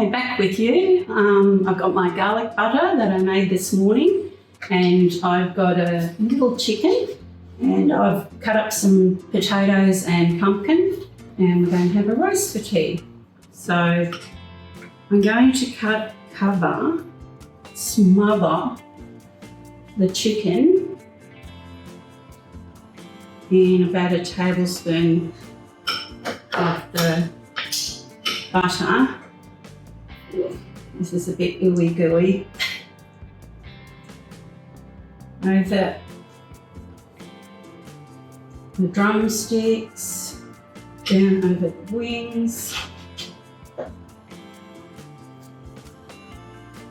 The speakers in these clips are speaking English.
Hi, back with you. I've got my garlic butter that I made this morning, and I've got a little chicken, and I've cut up some potatoes and pumpkin, and we're going to have a roast for tea. So I'm going to smother the chicken in about a tablespoon of the butter. This is a bit ooey gooey. Over the drumsticks, down over the wings,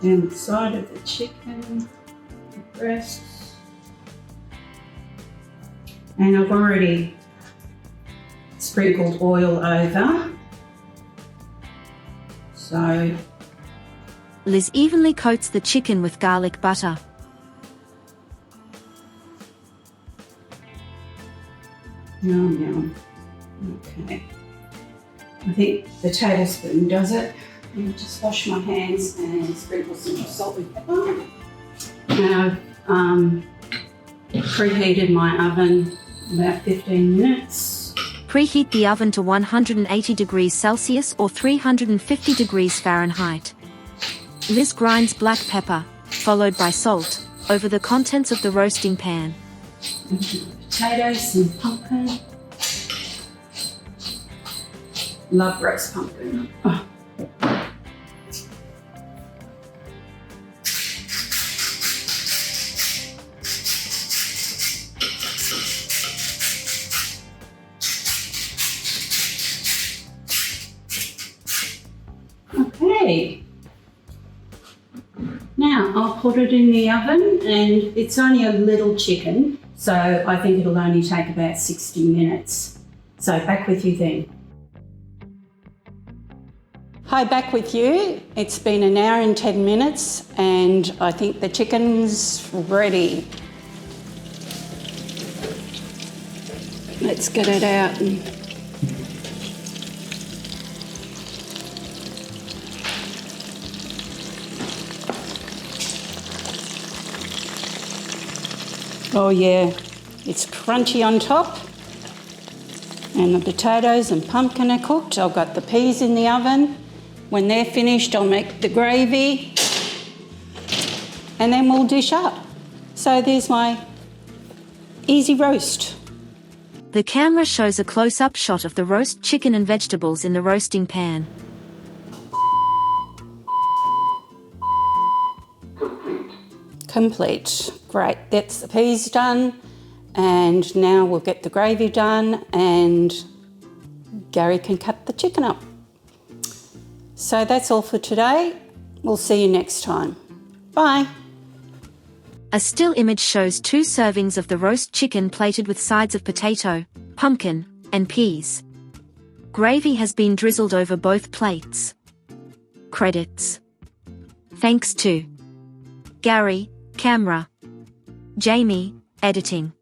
down the side of the chicken, the breasts, and I've already sprinkled oil over. So Liz evenly coats the chicken with garlic butter. Yum, yum. Okay. I think the tablespoon does it. I'll just wash my hands and sprinkle some salt and pepper. And I've preheated my oven about 15 minutes. Preheat the oven to 180 degrees Celsius or 350 degrees Fahrenheit. Liz grinds black pepper, followed by salt, over the contents of the roasting pan. Potatoes and pumpkin. Love roast pumpkin. Oh. Okay. Now I'll put it in the oven, and it's only a little chicken, so I think it'll only take about 60 minutes. So back with you then. Hi, back with you. It's been an hour and 10 minutes, and I think the chicken's ready. Let's get it out. Oh yeah, it's crunchy on top, and the potatoes and pumpkin are cooked. I've got the peas in the oven. When they're finished, I'll make the gravy, and then we'll dish up. So there's my easy roast. The camera shows a close-up shot of the roast chicken and vegetables in the roasting pan. Complete. Great, that's the peas done, and now we'll get the gravy done, and Gary can cut the chicken up. So that's all for today. We'll see you next time. Bye. A still image shows 2 servings of the roast chicken plated with sides of potato, pumpkin, and peas. Gravy has been drizzled over both plates. Credits. Thanks to Gary, camera. Jamie, editing.